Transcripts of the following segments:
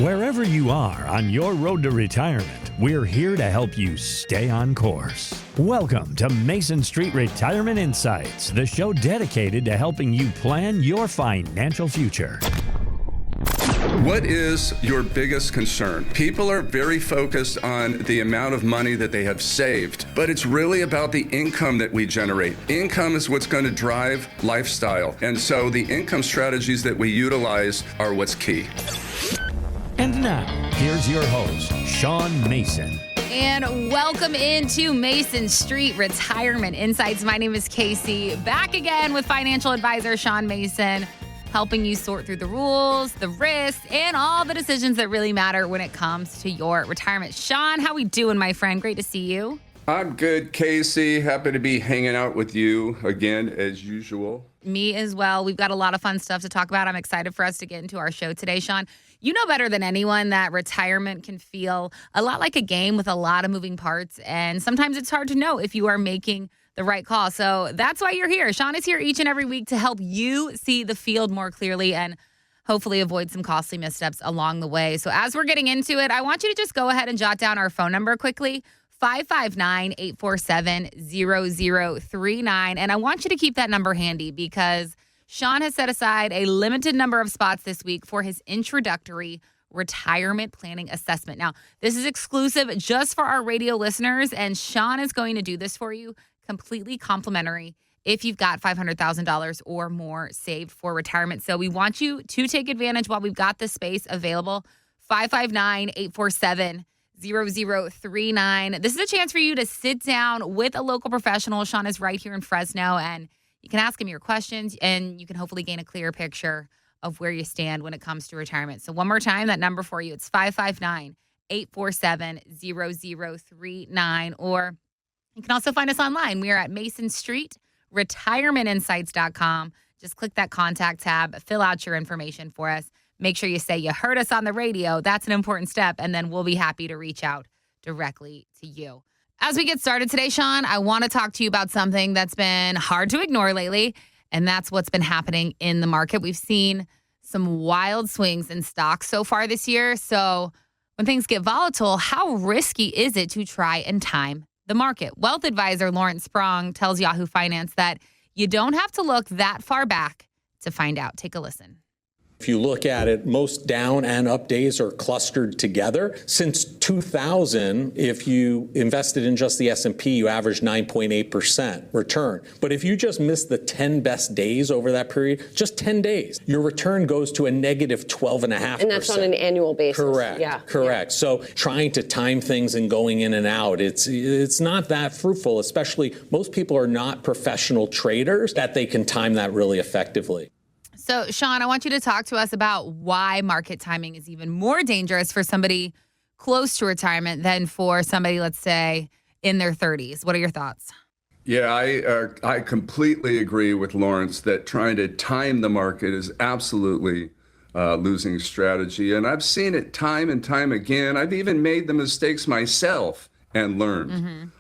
Wherever you are on your road to retirement, we're here to help you stay on course. Welcome to Mason Street Retirement Insights, the show dedicated to helping you plan your financial future. What is your biggest concern? People are very focused on the amount of money that they have saved, but it's really about the income that we generate. Income is what's going to drive lifestyle. And so the income strategies that we utilize are what's key. And now, here's your host, Sean Mason. And welcome into Mason Street Retirement Insights. My name is Casey, back again with financial advisor Sean Mason, helping you sort through the rules, the risks, and all the decisions that really matter when it comes to your retirement. Sean, how we doing, my friend? Great to see you. I'm good, Casey. Happy to be hanging out with you again, as usual. Me as well. We've got a lot of fun stuff to talk about. I'm excited for us to get into our show today, Sean. You know better than anyone that retirement can feel a lot like a game with a lot of moving parts, and sometimes it's hard to know if you are making the right call. So that's why you're here. Sean is here each and every week to help you see the field more clearly and hopefully avoid some costly missteps along the way. So as we're getting into it, I want you to just go ahead and jot down our phone number quickly, 559-847-0039. And I want you to keep that number handy because Sean has set aside a limited number of spots this week for his introductory retirement planning assessment. Now, this is exclusive just for our radio listeners, and Sean is going to do this for you completely complimentary if you've got $500,000 or more saved for retirement. So we want you to take advantage while we've got this space available. 559-847-0039. This is a chance for you to sit down with a local professional. Sean is right here in Fresno, and you can ask him your questions, and you can hopefully gain a clearer picture of where you stand when it comes to retirement. So one more time, that number for you, it's 559-847-0039. Or you can also find us online. We are at Mason Street, retirementinsights.com. Just click that contact tab, fill out your information for us. Make sure you say you heard us on the radio. That's an important step, and then we'll be happy to reach out directly to you. As we get started today, Sean, I want to talk to you about something that's been hard to ignore lately, and that's what's been happening in the market. We've seen some wild swings in stocks so far this year. So when things get volatile, how risky is it to try and time the market? Wealth advisor Lawrence Sprong tells Yahoo Finance that you don't have to look that far back to find out. Take a listen. If you look at it, most down and up days are clustered together. Since 2000, if you invested in just the S&P, you averaged 9.8% return. But if you just miss the 10 best days over that period, just 10 days, your return goes to a negative 12.5%. And that's on an annual basis. Correct. Yeah. Correct. Yeah. So trying to time things and going in and out, it's not that fruitful, especially most people are not professional traders that they can time that really effectively. So, Sean, I want you to talk to us about why market timing is even more dangerous for somebody close to retirement than for somebody, let's say, in their 30s. What are your thoughts? Yeah, I completely agree with Lawrence that trying to time the market is absolutely losing strategy. And I've seen it time and time again. I've even made the mistakes myself and learned.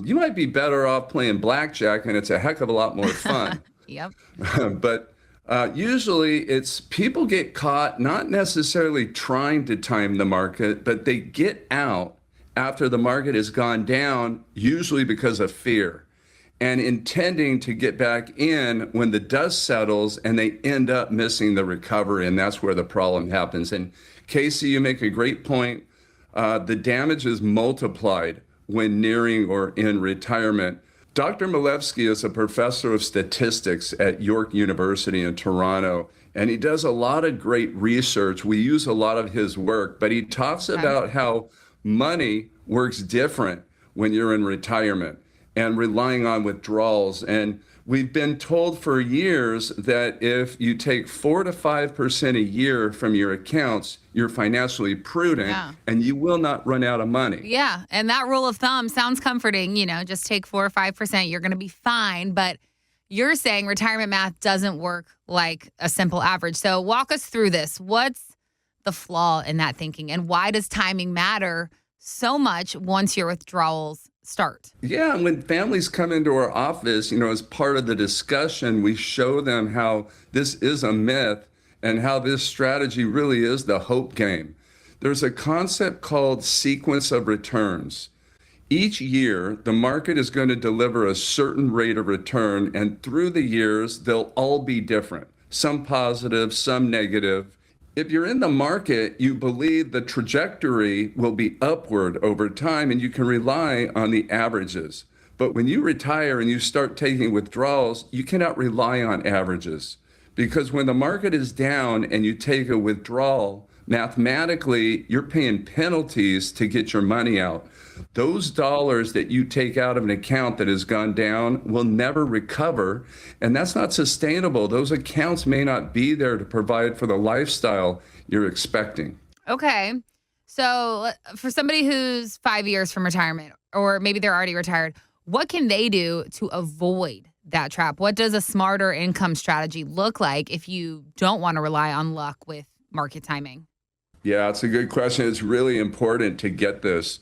You might be better off playing blackjack, and it's a heck of a lot more fun. Yep. But usually it's people get caught not necessarily trying to time the market, but they get out after the market has gone down, usually because of fear, and intending to get back in when the dust settles, and they end up missing the recovery, and that's where the problem happens. And Casey, you make a great point. The damage is multiplied when nearing or in retirement. Dr. Milevsky is a professor of statistics at York University in Toronto, and he does a lot of great research. We use a lot of his work, but he talks about how money works different when you're in retirement and relying on withdrawals. And we've been told for years that if you take 4 to 5% a year from your accounts, you're financially prudent and you will not run out of money. Yeah. And that rule of thumb sounds comforting. You know, just take 4 or 5%, you're going to be fine. But you're saying retirement math doesn't work like a simple average. So walk us through this. What's the flaw in that thinking? And why does timing matter so much once your withdrawals start? Yeah, when families come into our office, you know, as part of the discussion, we show them how this is a myth and how this strategy really is the hope game. There's a concept called sequence of returns. Each year, the market is going to deliver a certain rate of return, and through the years, they'll all be different, some positive, some negative. If you're in the market, you believe the trajectory will be upward over time, and you can rely on the averages. But when you retire and you start taking withdrawals, you cannot rely on averages, because when the market is down and you take a withdrawal, mathematically, you're paying penalties to get your money out. Those dollars that you take out of an account that has gone down will never recover, and that's not sustainable. Those accounts may not be there to provide for the lifestyle you're expecting. Okay. So for somebody who's 5 years from retirement, or maybe they're already retired, what can they do to avoid that trap? What does a smarter income strategy look like if you don't want to rely on luck with market timing? Yeah, it's a good question. It's really important to get this.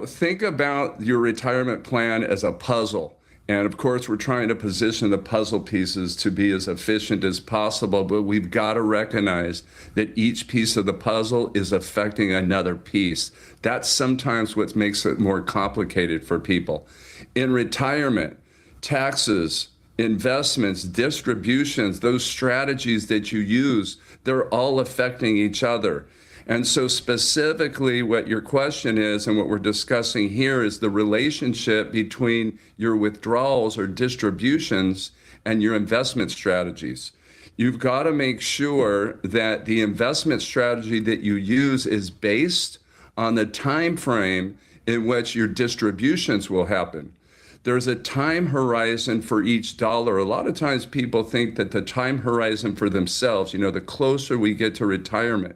Think about your retirement plan as a puzzle. And of course, we're trying to position the puzzle pieces to be as efficient as possible, but we've got to recognize that each piece of the puzzle is affecting another piece. That's sometimes what makes it more complicated for people. In retirement, taxes, investments, distributions, those strategies that you use, they're all affecting each other. And so specifically what your question is and what we're discussing here is the relationship between your withdrawals or distributions and your investment strategies. You've got to make sure that the investment strategy that you use is based on the time frame in which your distributions will happen. There's a time horizon for each dollar. A lot of times people think that the time horizon for themselves, the closer we get to retirement,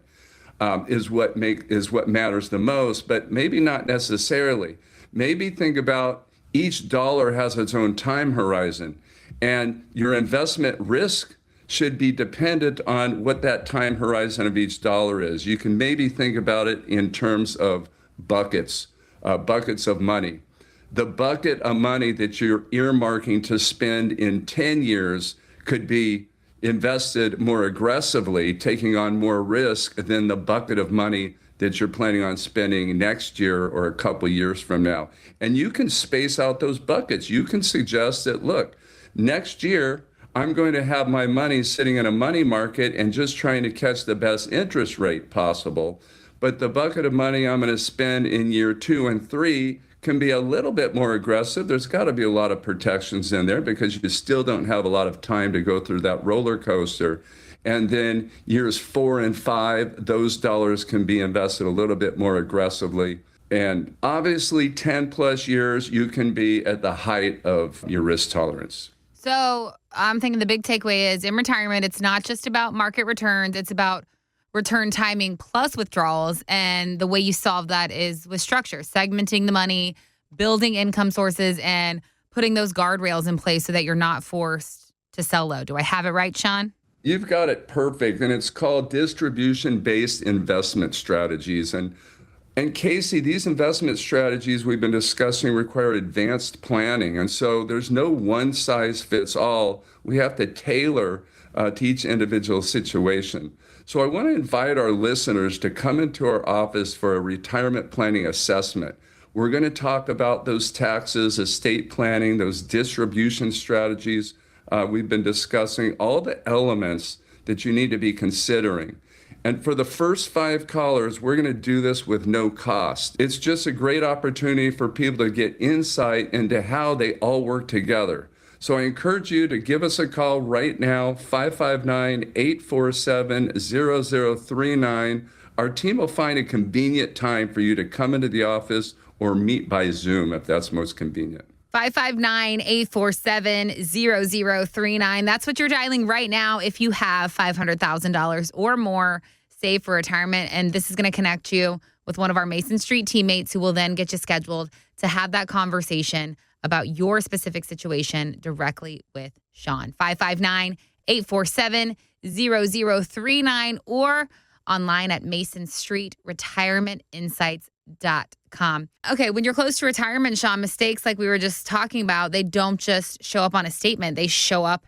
is what matters the most, but maybe not necessarily. Maybe think about each dollar has its own time horizon, and your investment risk should be dependent on what that time horizon of each dollar is. You can maybe think about it in terms of buckets of money. The bucket of money that you're earmarking to spend in 10 years could be invested more aggressively, taking on more risk than the bucket of money that you're planning on spending next year or a couple years from now. And you can space out those buckets. You can suggest that, look, next year, I'm going to have my money sitting in a money market and just trying to catch the best interest rate possible. But the bucket of money I'm going to spend in year 2 and 3 can be a little bit more aggressive. There's got to be a lot of protections in there because you still don't have a lot of time to go through that roller coaster. And then years 4 and 5, those dollars can be invested a little bit more aggressively. And obviously 10 plus years, you can be at the height of your risk tolerance. So I'm thinking the big takeaway is in retirement, it's not just about market returns. It's about return timing plus withdrawals. And the way you solve that is with structure, segmenting the money, building income sources, and putting those guardrails in place so that you're not forced to sell low. Do I have it right, Sean? You've got it perfect. And it's called distribution-based investment strategies. And Casey, these investment strategies we've been discussing require advanced planning. And so there's no one size fits all. We have to tailor to each individual situation. So I want to invite our listeners to come into our office for a retirement planning assessment. We're going to talk about those taxes, estate planning, those distribution strategies. We've been discussing all the elements that you need to be considering. And for the first 5 callers, we're going to do this with no cost. It's just a great opportunity for people to get insight into how they all work together. So I encourage you to give us a call right now, 559-847-0039. Our team will find a convenient time for you to come into the office or meet by Zoom if that's most convenient. 559-847-0039. That's what you're dialing right now if you have $500,000 or more saved for retirement. And this is going to connect you with one of our Mason Street teammates who will then get you scheduled to have that conversation about your specific situation directly with Sean. 559-847-0039 or online at masonstreetretirementinsights.com. Okay, when you're close to retirement, Sean, mistakes like we were just talking about, they don't just show up on a statement. They show up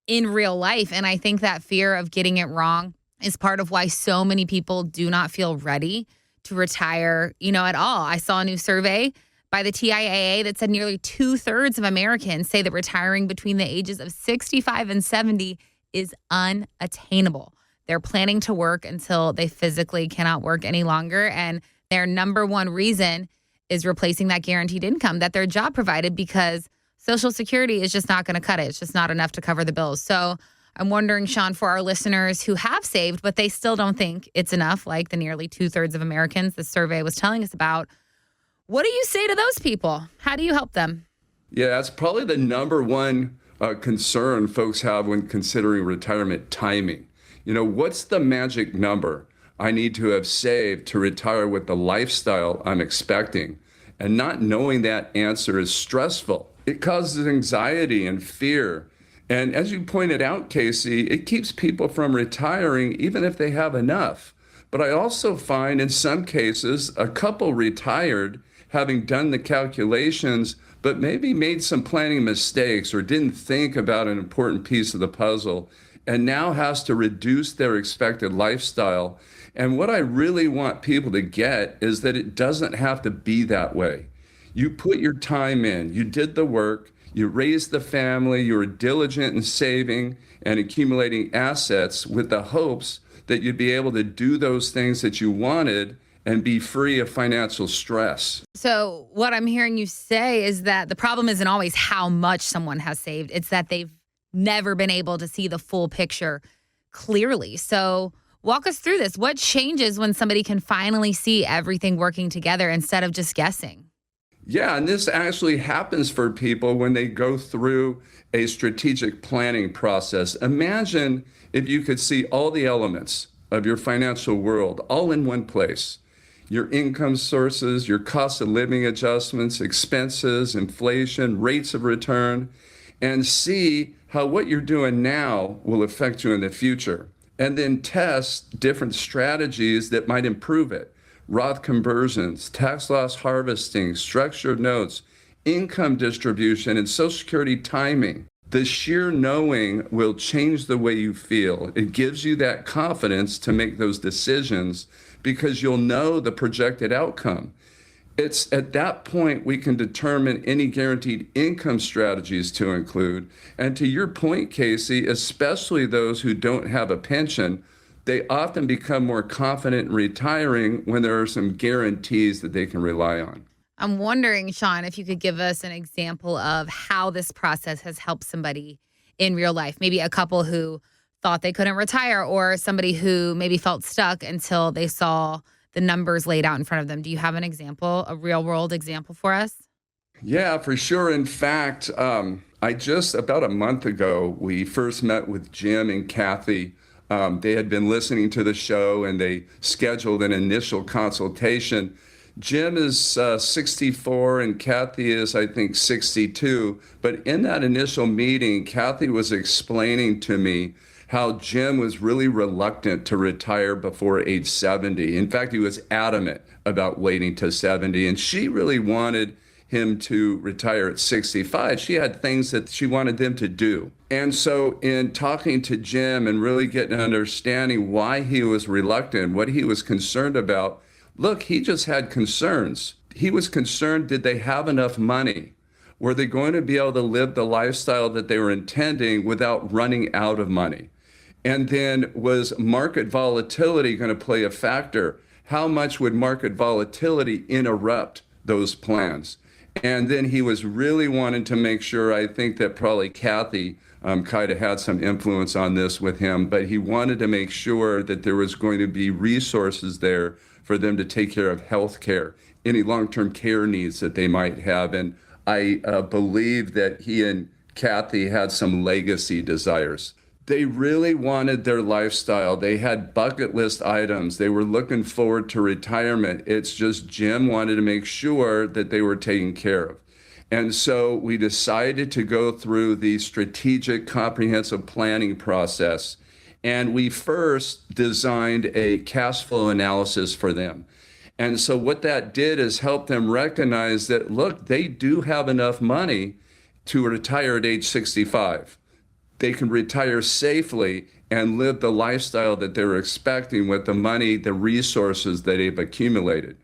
in real life. And I think that fear of getting it wrong is part of why so many people do not feel ready to retire, at all. I saw a new survey by the TIAA that said nearly 2/3 of Americans say that retiring between the ages of 65 and 70 is unattainable. They're planning to work until they physically cannot work any longer. And their number one reason is replacing that guaranteed income that their job provided, because Social Security is just not going to cut it. It's just not enough to cover the bills. So I'm wondering, Sean, for our listeners who have saved, but they still don't think it's enough, like the nearly 2/3 of Americans the survey was telling us about, what do you say to those people? How do you help them? Yeah, that's probably the number one concern folks have when considering retirement timing. What's the magic number I need to have saved to retire with the lifestyle I'm expecting? And not knowing that answer is stressful. It causes anxiety and fear. And as you pointed out, Casey, it keeps people from retiring even if they have enough. But I also find in some cases a couple retired having done the calculations, but maybe made some planning mistakes or didn't think about an important piece of the puzzle, and now has to reduce their expected lifestyle. And what I really want people to get is that it doesn't have to be that way. You put your time in, you did the work, you raised the family, you were diligent in saving and accumulating assets with the hopes that you'd be able to do those things that you wanted and be free of financial stress. So what I'm hearing you say is that the problem isn't always how much someone has saved. It's that they've never been able to see the full picture clearly. So walk us through this. What changes when somebody can finally see everything working together instead of just guessing? Yeah, and this actually happens for people when they go through a strategic planning process. Imagine if you could see all the elements of your financial world all in one place. Your income sources, your cost of living adjustments, expenses, inflation, rates of return, and see how what you're doing now will affect you in the future. And then test different strategies that might improve it. Roth conversions, tax loss harvesting, structured notes, income distribution, and Social Security timing. The sheer knowing will change the way you feel. It gives you that confidence to make those decisions because you'll know the projected outcome. It's at that point we can determine any guaranteed income strategies to include. And to your point, Casey, especially those who don't have a pension, they often become more confident in retiring when there are some guarantees that they can rely on. I'm wondering, Sean, if you could give us an example of how this process has helped somebody in real life. Maybe a couple who thought they couldn't retire, or somebody who maybe felt stuck until they saw the numbers laid out in front of them. Do you have an example, a real world example for us? Yeah, for sure. In fact, about a month ago, we first met with Jim and Kathy. They had been listening to the show and they scheduled an initial consultation. Jim is 64 and Kathy is, I think, 62. But in that initial meeting, Kathy was explaining to me how Jim was really reluctant to retire before age 70. In fact, he was adamant about waiting to 70. And she really wanted him to retire at 65. She had things that she wanted them to do. And so in talking to Jim and really getting an understanding why he was reluctant, what he was concerned about, look, he just had concerns. He was concerned, did they have enough money? Were they going to be able to live the lifestyle that they were intending without running out of money? And then was market volatility going to play a factor? How much would market volatility interrupt those plans? And then he was really wanting to make sure, I think that probably Kathy kind of had some influence on this with him, but he wanted to make sure that there was going to be resources there for them to take care of health care, any long-term care needs that they might have. And I believe that he and Kathy had some legacy desires. They really wanted their lifestyle. They had bucket list items. They were looking forward to retirement. It's just Jim wanted to make sure that they were taken care of. And so we decided to go through the strategic comprehensive planning process. And we first designed a cash flow analysis for them. And so what that did is help them recognize that, look, they do have enough money to retire at age 65. They can retire safely and live the lifestyle that they were expecting with the money, the resources that they've accumulated.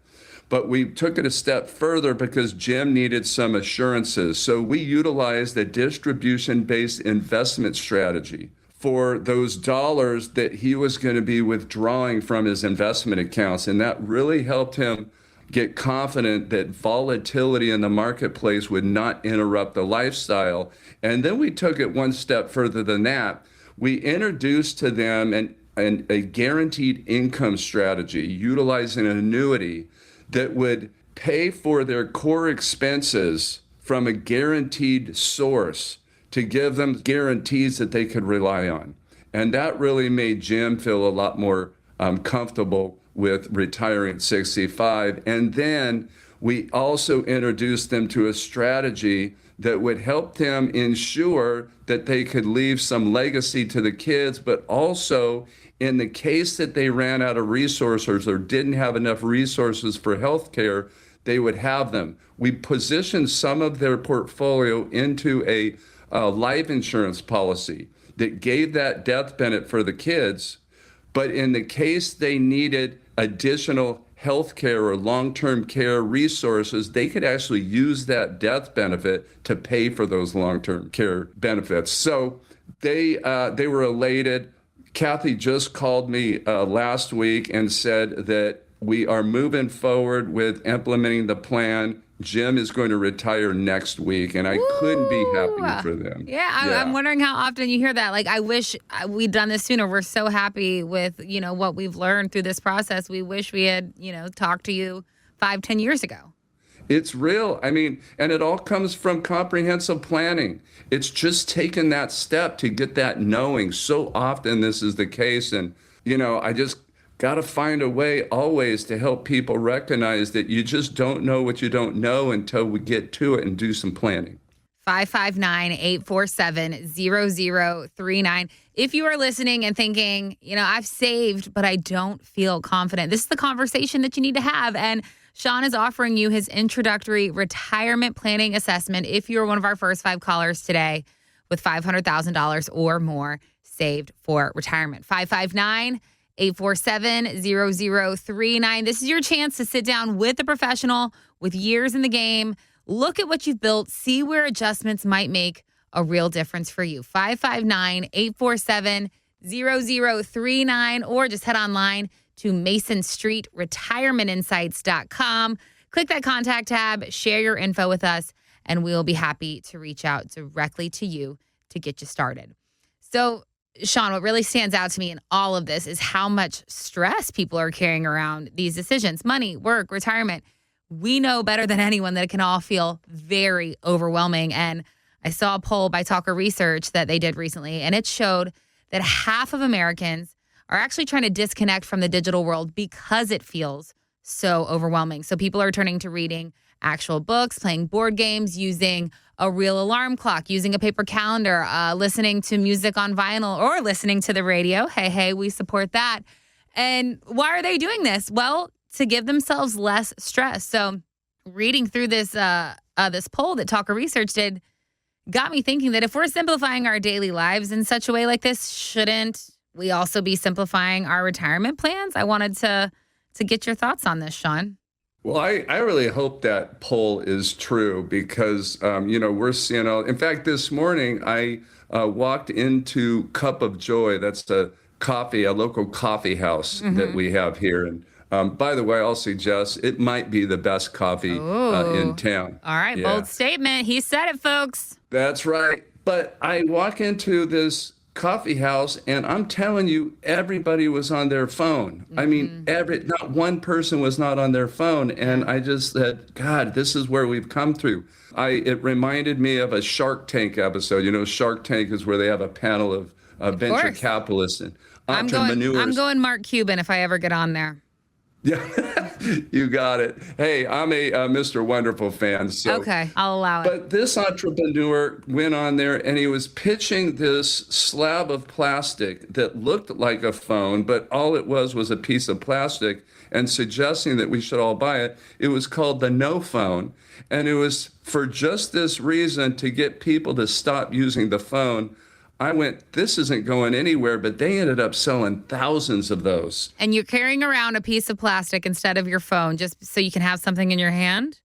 But we took it a step further because Jim needed some assurances. So we utilized a distribution-based investment strategy for those dollars that he was going to be withdrawing from his investment accounts. And that really helped him get confident that volatility in the marketplace would not interrupt the lifestyle. And then we took it one step further than that. We introduced to them a guaranteed income strategy utilizing an annuity that would pay for their core expenses from a guaranteed source to give them guarantees that they could rely on. And that really made Jim feel a lot more comfortable with retiring at 65. And then we also introduced them to a strategy that would help them ensure that they could leave some legacy to the kids, but also in the case that they ran out of resources or didn't have enough resources for health care, they would have them. We positioned some of their portfolio into a life insurance policy that gave that death benefit for the kids, but in the case they needed additional health care or long-term care resources, they could actually use that death benefit to pay for those long-term care benefits. So they were elated. Kathy just called me last week and said that we are moving forward with implementing the plan. Jim is going to retire next week, and I couldn't be happier for them. I'm wondering how often you hear that. Like, I wish we'd done this sooner. We're so happy with, what we've learned through this process. We wish we had, talked to you 5-10 years ago. It's real. I mean, and it all comes from comprehensive planning. It's just taking that step to get that knowing. So often this is the case. And, I just got to find a way always to help people recognize that you just don't know what you don't know until we get to it and do some planning. 559-847-0039. If you are listening and thinking, I've saved, but I don't feel confident, this is the conversation that you need to have. And Sean is offering you his introductory retirement planning assessment if you're one of our first 5 callers today with $500,000 or more saved for retirement. 559-847-0039. This is your chance to sit down with a professional with years in the game, look at what you've built, see where adjustments might make a real difference for you. 559-847-0039, or just head online to MasonStreetRetirementInsights.com. Click that contact tab, share your info with us, and we'll be happy to reach out directly to you to get you started. So, Sean, what really stands out to me in all of this is how much stress people are carrying around these decisions: money, work, retirement. We know better than anyone that it can all feel very overwhelming. And I saw a poll by Talker Research that they did recently, and it showed that half of Americans are actually trying to disconnect from the digital world because it feels so overwhelming. So people are turning to reading actual books, playing board games, using a real alarm clock, using a paper calendar, listening to music on vinyl, or listening to the radio. Hey, we support that. And why are they doing this? Well, to give themselves less stress. So reading through this this poll that Talker Research did got me thinking that if we're simplifying our daily lives in such a way like this, shouldn't we also be simplifying our retirement plans? I wanted to get your thoughts on this, Sean. Well, I really hope that poll is true because, we're seeing in fact, this morning I walked into Cup of Joy. That's a local coffee house that we have here. And by the way, I'll suggest it might be the best coffee in town. All right. Yeah. Bold statement. He said it, folks. That's right. But I walk into this coffee house and I'm telling you, everybody was on their phone. I mean, not one person was not on their phone. And I just said, God, this is where we've come through. It reminded me of a Shark Tank episode. Shark Tank is where they have a panel of venture capitalists and entrepreneurs. I'm going Mark Cuban if I ever get on there. Yeah, you got it. Hey, I'm a Mr. Wonderful fan. So, okay, I'll allow it. But this entrepreneur went on there and he was pitching this slab of plastic that looked like a phone, but all it was a piece of plastic, and suggesting that we should all buy it. It was called the No Phone, and it was for just this reason, to get people to stop using the phone. I went, this isn't going anywhere, but they ended up selling thousands of those. And you're carrying around a piece of plastic instead of your phone just so you can have something in your hand?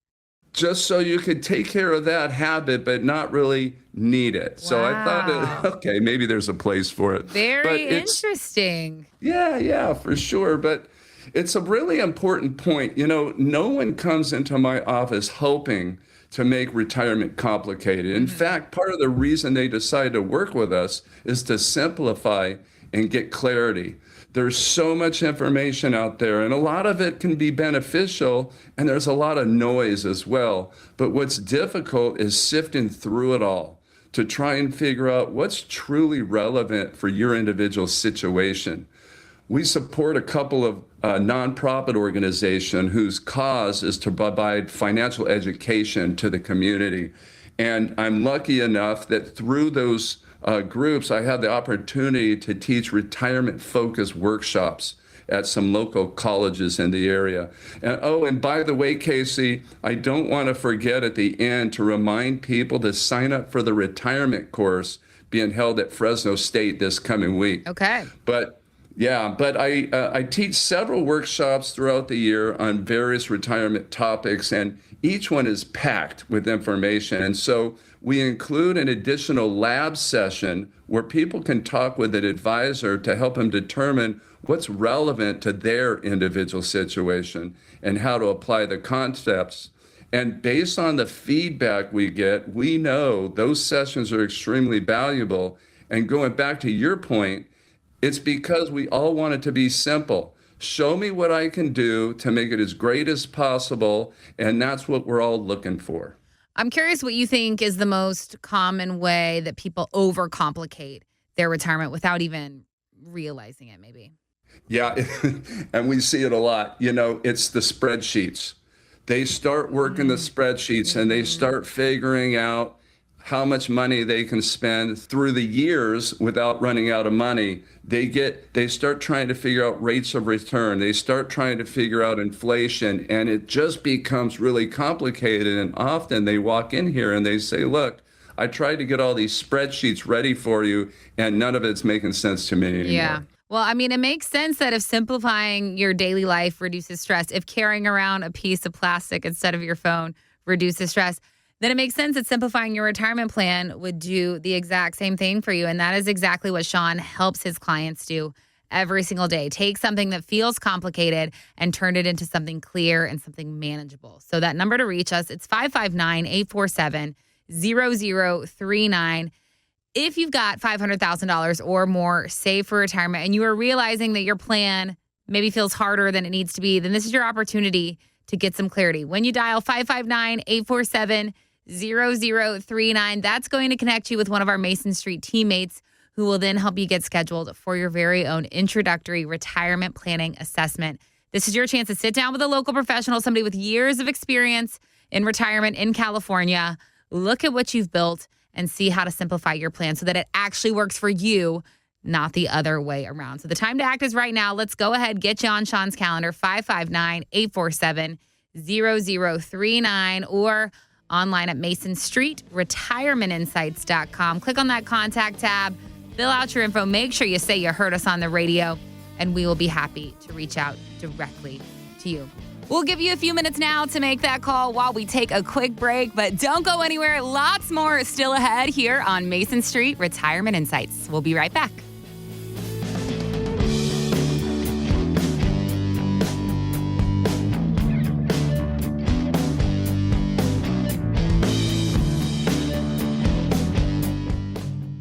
Just so you could take care of that habit, but not really need it. So I Wow. thought, okay, maybe there's a place for it. But Very it's, interesting. yeah, for sure. But it's a really important point. You know, no one comes into my office hoping to make retirement complicated. In fact, part of the reason they decide to work with us is to simplify and get clarity. There's so much information out there, and a lot of it can be beneficial, and there's a lot of noise as well. But what's difficult is sifting through it all to try and figure out what's truly relevant for your individual situation. We support a couple of nonprofit organizations whose cause is to provide financial education to the community. And I'm lucky enough that through those groups, I had the opportunity to teach retirement-focused workshops at some local colleges in the area. And by the way, Casey, I don't want to forget at the end to remind people to sign up for the retirement course being held at Fresno State this coming week. Okay. But I teach several workshops throughout the year on various retirement topics, and each one is packed with information. And so we include an additional lab session where people can talk with an advisor to help them determine what's relevant to their individual situation and how to apply the concepts. And based on the feedback we get, we know those sessions are extremely valuable. And going back to your point, it's because we all want it to be simple. Show me what I can do to make it as great as possible, and that's what we're all looking for. I'm curious what you think is the most common way that people overcomplicate their retirement without even realizing it, maybe. Yeah, and we see it a lot. You know, it's the spreadsheets. They start working the spreadsheets and they start figuring out how much money they can spend through the years without running out of money. They start trying to figure out rates of return. They start trying to figure out inflation, and it just becomes really complicated. And often they walk in here and they say, look, I tried to get all these spreadsheets ready for you, and none of it's making sense to me anymore. Yeah. Well, I mean, it makes sense that if simplifying your daily life reduces stress, if carrying around a piece of plastic instead of your phone reduces stress, then it makes sense that simplifying your retirement plan would do the exact same thing for you. And that is exactly what Sean helps his clients do every single day. Take something that feels complicated and turn it into something clear and something manageable. So that number to reach us, it's 559-847-0039. If you've got $500,000 or more saved for retirement and you are realizing that your plan maybe feels harder than it needs to be, then this is your opportunity to get some clarity. When you dial 559-847-0039, that's going to connect you with one of our Mason Street teammates who will then help you get scheduled for your very own introductory retirement planning assessment. This is your chance to sit down with a local professional, somebody with years of experience in retirement in California, look at what you've built and see how to simplify your plan so that it actually works for you, not the other way around. So the time to act is right now. Let's go ahead, get you on Sean's calendar, 559-847-0039, or online at masonstreetretirementinsights.com. Click on that contact tab, fill out your info, make sure you say you heard us on the radio, and we will be happy to reach out directly to you. We'll give you a few minutes now to make that call while we take a quick break, but don't go anywhere. Lots more is still ahead here on Mason Street Retirement Insights. We'll be right back.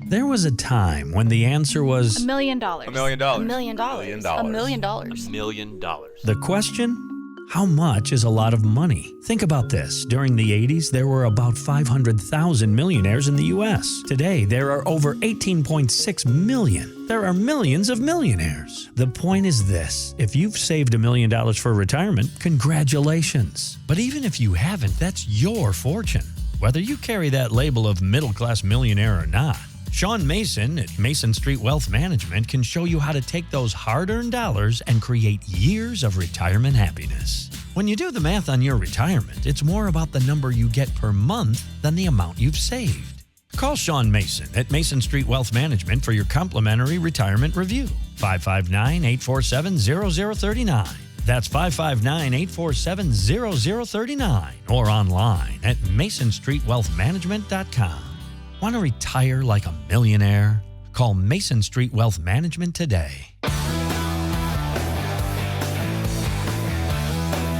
There was a time when the answer was $1 million. $1 million. $1 million. $1 million. $1 million. $1 million. the question, how much is a lot of money? Think about this. During the 80s, there were about 500,000 millionaires in the U.S. Today, there are over 18.6 million. There are millions of millionaires. The point is this. If you've saved $1 million for retirement, congratulations. But even if you haven't, that's your fortune. Whether you carry that label of middle-class millionaire or not, Sean Mason at Mason Street Wealth Management can show you how to take those hard-earned dollars and create years of retirement happiness. When you do the math on your retirement, it's more about the number you get per month than the amount you've saved. Call Sean Mason at Mason Street Wealth Management for your complimentary retirement review. 559-847-0039. That's 559-847-0039 or online at masonstreetwealthmanagement.com. Want to retire like a millionaire? Call Mason Street Wealth Management today.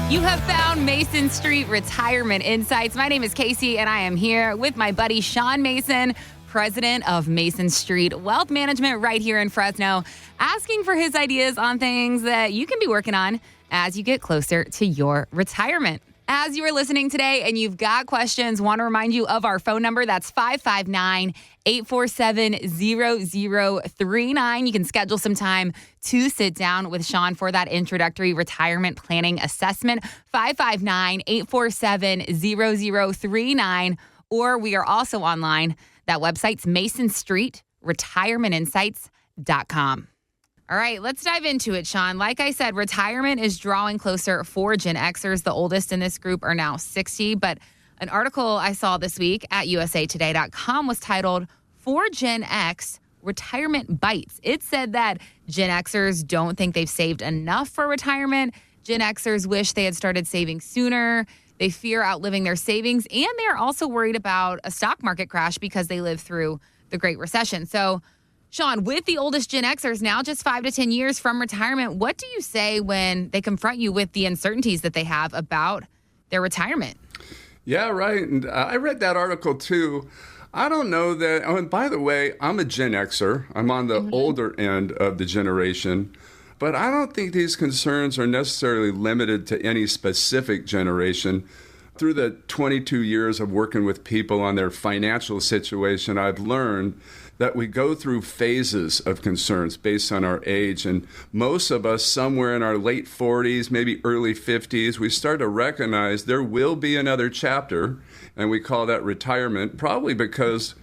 You have found Mason Street Retirement Insights. My name is Casey, and I am here with my buddy Sean Mason, president of Mason Street Wealth Management right here in Fresno, asking for his ideas on things that you can be working on as you get closer to your retirement. As you are listening today and you've got questions, want to remind you of our phone number. That's 559-847-0039. You can schedule some time to sit down with Sean for that introductory retirement planning assessment. 559-847-0039. Or we are also online. That website's masonstreetretirementinsights.com. All right, let's dive into it, Sean. Like I said, retirement is drawing closer for Gen Xers. The oldest in this group are now 60. But an article I saw this week at usatoday.com was titled, For Gen X, Retirement Bites. It said that Gen Xers don't think they've saved enough for retirement. Gen Xers wish they had started saving sooner. They fear outliving their savings. And they're also worried about a stock market crash because they lived through the Great Recession. So, Sean, with the oldest Gen Xers now just 5 to 10 years from retirement, what do you say when they confront you with the uncertainties that they have about their retirement? Yeah, right. And I read that article too. I don't know that. Oh, and by the way, I'm a Gen Xer. I'm on the older end of the generation. But I don't think these concerns are necessarily limited to any specific generation. Through the 22 years of working with people on their financial situation, I've learned that we go through phases of concerns based on our age. And most of us, somewhere in our late 40s, maybe early 50s, we start to recognize there will be another chapter, and we call that retirement, probably because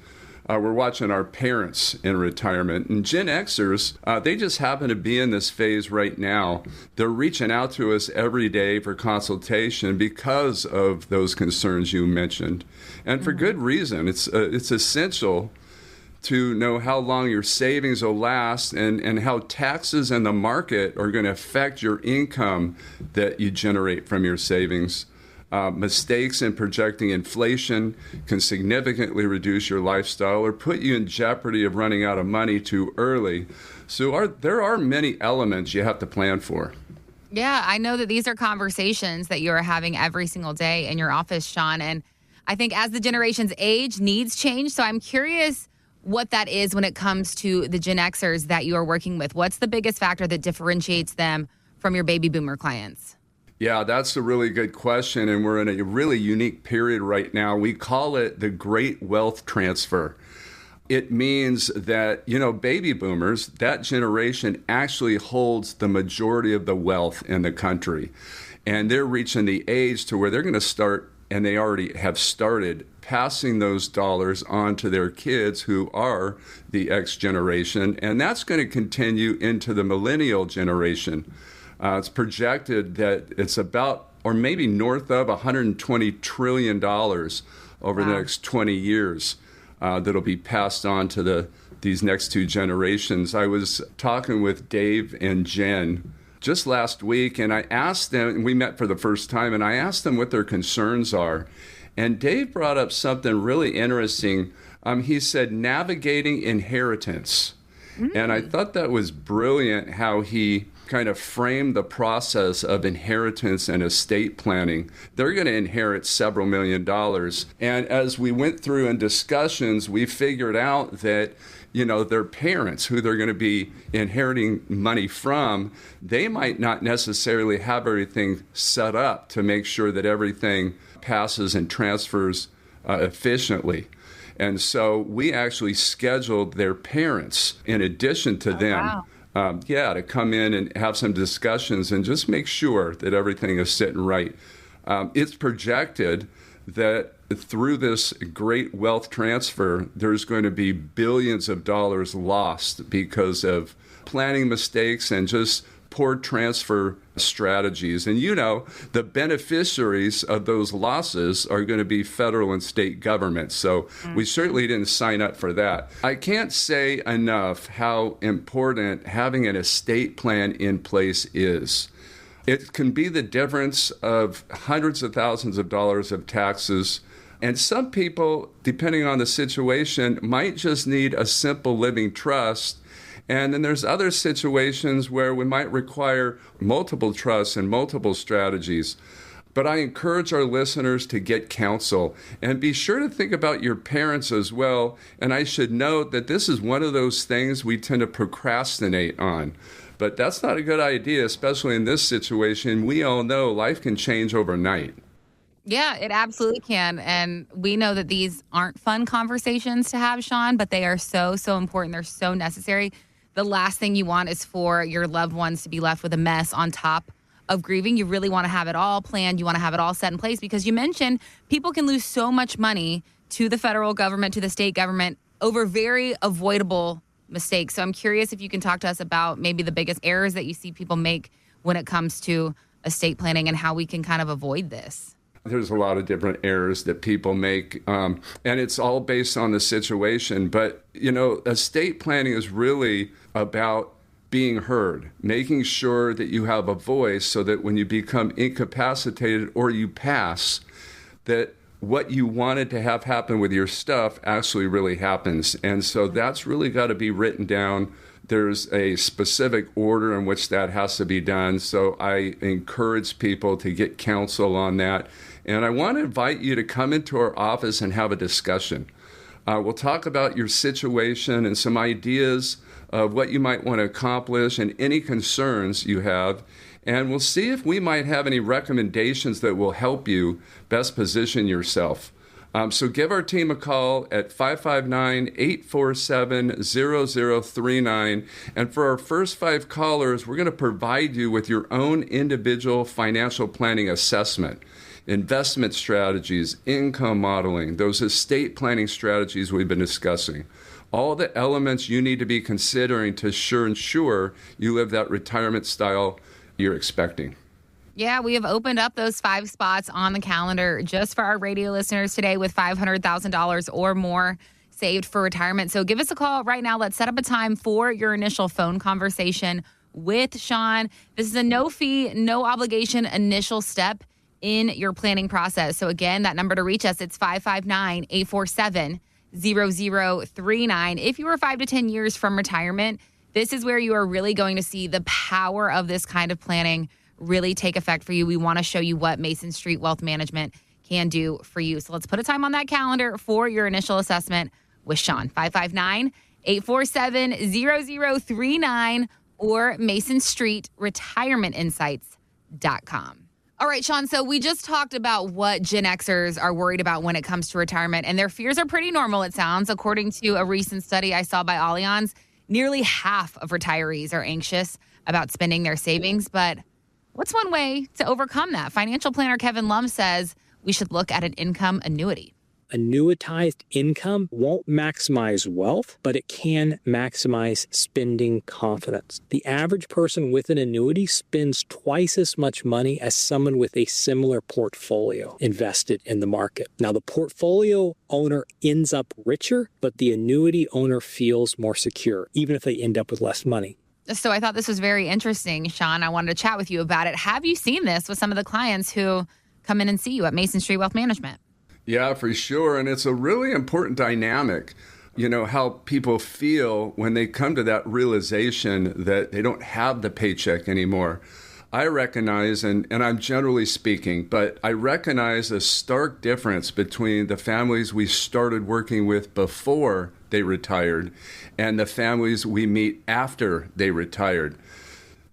we're watching our parents in retirement. And Gen Xers, they just happen to be in this phase right now. They're reaching out to us every day for consultation because of those concerns you mentioned. And for good reason. It's essential to know how long your savings will last and how taxes and the market are going to affect your income that you generate from your savings. Mistakes in projecting inflation can significantly reduce your lifestyle or put you in jeopardy of running out of money too early. So there are many elements you have to plan for. Yeah, I know that these are conversations that you are having every single day in your office, Sean. And I think as the generations age, needs change. So I'm curious what that is when it comes to the Gen Xers that you are working with. What's the biggest factor that differentiates them from your baby boomer clients? Yeah, that's a really good question, and we're in a really unique period right now. We call it the Great Wealth Transfer. It means that, baby boomers, that generation actually holds the majority of the wealth in the country. And they're reaching the age to where they're going to start, and they already have started, passing those dollars on to their kids who are the X generation. And that's going to continue into the millennial generation. It's projected that it's about, or maybe north of, $120 trillion over the next 20 years that'll be passed on to these next two generations. I was talking with Dave and Jen just last week, and I asked them, and we met for the first time, and I asked them what their concerns are. And Dave brought up something really interesting. He said, navigating inheritance. And I thought that was brilliant how he kind of framed the process of inheritance and estate planning. They're going to inherit several $1 million. And as we went through in discussions, we figured out that, their parents, who they're going to be inheriting money from, they might not necessarily have everything set up to make sure that everything passes and transfers efficiently. And so we actually scheduled their parents in addition to them. Wow. To come in and have some discussions and just make sure that everything is sitting right. It's projected that through this great wealth transfer, there's going to be billions of dollars lost because of planning mistakes and just poor transfer strategies. And the beneficiaries of those losses are going to be federal and state governments. So we certainly didn't sign up for that. I can't say enough how important having an estate plan in place is. It can be the difference of hundreds of thousands of dollars of taxes. And some people, depending on the situation, might just need a simple living trust. And then there's other situations where we might require multiple trusts and multiple strategies. But I encourage our listeners to get counsel and be sure to think about your parents as well. And I should note that this is one of those things we tend to procrastinate on. But that's not a good idea, especially in this situation. We all know life can change overnight. Yeah, it absolutely can. And we know that these aren't fun conversations to have, Sean, but they are so, so important. They're so necessary. The last thing you want is for your loved ones to be left with a mess on top of grieving. You really want to have it all planned. You want to have it all set in place because you mentioned people can lose so much money to the federal government, to the state government over very avoidable mistakes. So I'm curious if you can talk to us about maybe the biggest errors that you see people make when it comes to estate planning and how we can kind of avoid this. There's a lot of different errors that people make, and it's all based on the situation. But, estate planning is really about being heard, making sure that you have a voice so that when you become incapacitated or you pass, that what you wanted to have happen with your stuff actually really happens. And so that's really got to be written down. There's a specific order in which that has to be done. So I encourage people to get counsel on that. And I want to invite you to come into our office and have a discussion. We'll talk about your situation and some ideas of what you might want to accomplish and any concerns you have. And we'll see if we might have any recommendations that will help you best position yourself. So give our team a call at 559-847-0039. And for our first 5 callers, we're going to provide you with your own individual financial planning assessment, investment strategies, income modeling, those estate planning strategies we've been discussing. All the elements you need to be considering to ensure you live that retirement style you're expecting. Yeah, we have opened up those 5 spots on the calendar just for our radio listeners today with $500,000 or more saved for retirement. So give us a call right now. Let's set up a time for your initial phone conversation with Sean. This is a no-fee, no obligation initial step in your planning process. So again, that number to reach us, it's 559-847-0039. If you are 5 to 10 years from retirement, this is where you are really going to see the power of this kind of planning really take effect for you. We want to show you what Mason Street Wealth Management can do for you. So let's put a time on that calendar for your initial assessment with Sean. 559-847-0039 or MasonStreetRetirementInsights.com. All right, Sean, so we just talked about what Gen Xers are worried about when it comes to retirement, and their fears are pretty normal, it sounds. According to a recent study I saw by Allianz, nearly half of retirees are anxious about spending their savings. But what's one way to overcome that? Financial planner Kevin Lum says we should look at an income annuity. Annuitized income won't maximize wealth, but it can maximize spending confidence. The average person with an annuity spends twice as much money as someone with a similar portfolio invested in the market. Now, the portfolio owner ends up richer, but the annuity owner feels more secure, even if they end up with less money. So I thought this was very interesting, Sean. I wanted to chat with you about it. Have you seen this with some of the clients who come in and see you at Mason Street Wealth Management? Yeah, for sure. And it's a really important dynamic, how people feel when they come to that realization that they don't have the paycheck anymore. I recognize, and I'm generally speaking, but I recognize a stark difference between the families we started working with before they retired and the families we meet after they retired.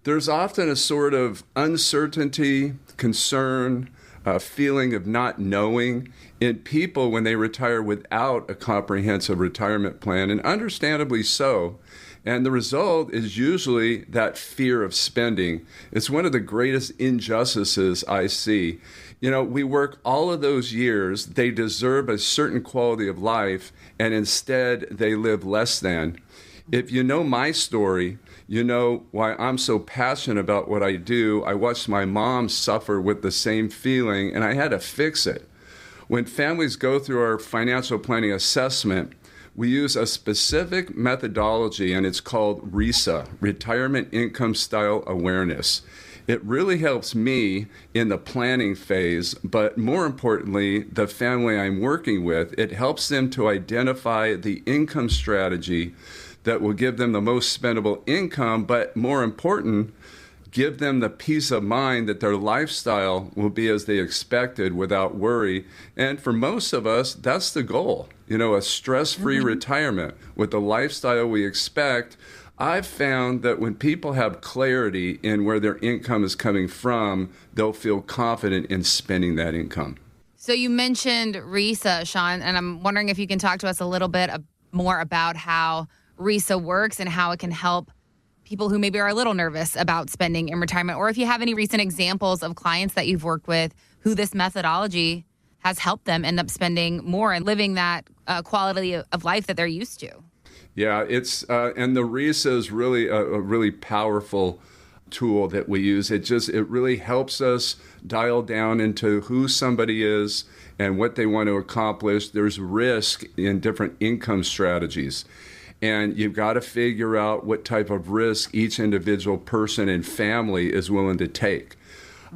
There's often a sort of uncertainty, concern, a feeling of not knowing in people when they retire without a comprehensive retirement plan, and understandably so. And the result is usually that fear of spending. It's one of the greatest injustices I see. We work all of those years, they deserve a certain quality of life, and instead they live less than. If you know my story, you know why I'm so passionate about what I do. I watched my mom suffer with the same feeling, and I had to fix it. When families go through our financial planning assessment, we use a specific methodology, and it's called RISA, Retirement Income Style Awareness. It really helps me in the planning phase, but more importantly, the family I'm working with, it helps them to identify the income strategy that will give them the most spendable income, but more important, give them the peace of mind that their lifestyle will be as they expected without worry. And for most of us, that's the goal. A stress-free retirement with the lifestyle we expect. I've found that when people have clarity in where their income is coming from, they'll feel confident in spending that income. So you mentioned RISA, Sean, and I'm wondering if you can talk to us a little bit more about how RISA works and how it can help people who maybe are a little nervous about spending in retirement, or if you have any recent examples of clients that you've worked with who this methodology has helped them end up spending more and living that quality of life that they're used to. Yeah, it's and the RISA is really a really powerful tool that we use. It really helps us dial down into who somebody is and what they want to accomplish. There's risk in different income strategies. And you've got to figure out what type of risk each individual person and family is willing to take.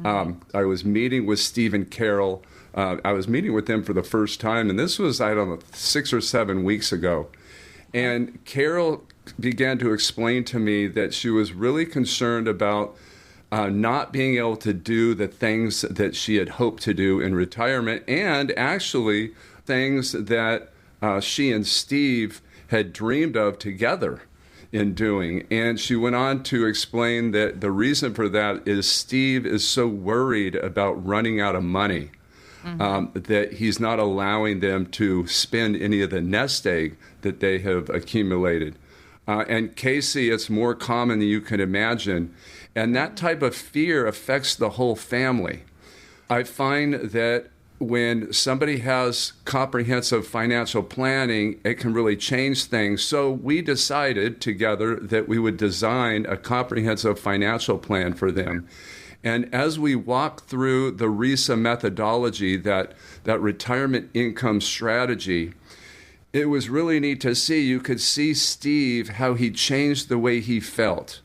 I was meeting with Steve and Carol. I was meeting with them for the first time, and this was, 6 or 7 weeks ago. And Carol began to explain to me that she was really concerned about not being able to do the things that she had hoped to do in retirement, and actually things that she and Steve had dreamed of together in doing. And she went on to explain that the reason for that is Steve is so worried about running out of money that he's not allowing them to spend any of the nest egg that they have accumulated. And Casey, it's more common than you can imagine. And that type of fear affects the whole family. I find that when somebody has comprehensive financial planning, it can really change things. So we decided together that we would design a comprehensive financial plan for them. And as we walk through the RISA methodology, that retirement income strategy, it was really neat to see. You could see Steve, how he changed the way he felt.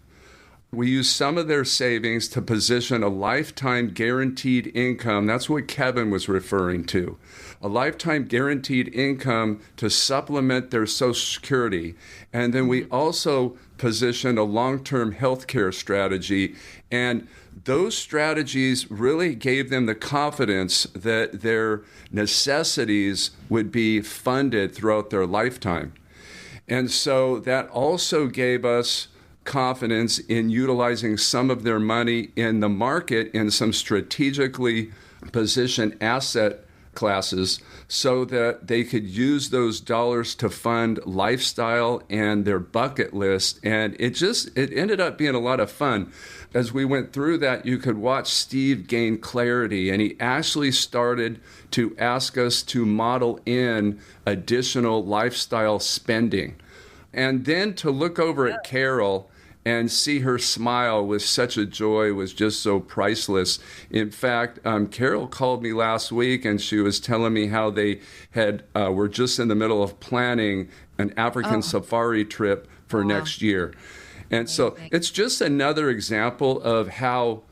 We used some of their savings to position a lifetime guaranteed income. That's what Kevin was referring to. A lifetime guaranteed income to supplement their Social Security. And then we also positioned a long-term health care strategy. And those strategies really gave them the confidence that their necessities would be funded throughout their lifetime. And so that also gave us confidence in utilizing some of their money in the market in some strategically positioned asset classes so that they could use those dollars to fund lifestyle and their bucket list. And it ended up being a lot of fun. As we went through that, you could watch Steve gain clarity, and he actually started to ask us to model in additional lifestyle spending. And then to look over at Carol and see her smile with such a joy was just so priceless. In fact, Carol called me last week, and she was telling me how they were just in the middle of planning an African safari trip for next year. And so it's just another example of how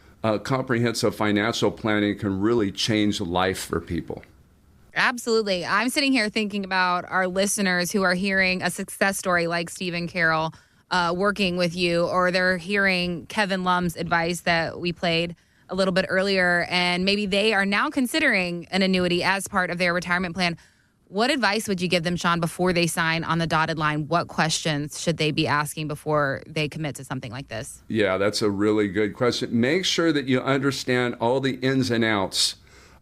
comprehensive financial planning can really change life for people. Absolutely. I'm sitting here thinking about our listeners who are hearing a success story like Steve and Carol working with you, or they're hearing Kevin Lum's advice that we played a little bit earlier, and maybe they are now considering an annuity as part of their retirement plan. What advice would you give them, Sean, before they sign on the dotted line? What questions should they be asking before they commit to something like this? Yeah, that's a really good question. Make sure that you understand all the ins and outs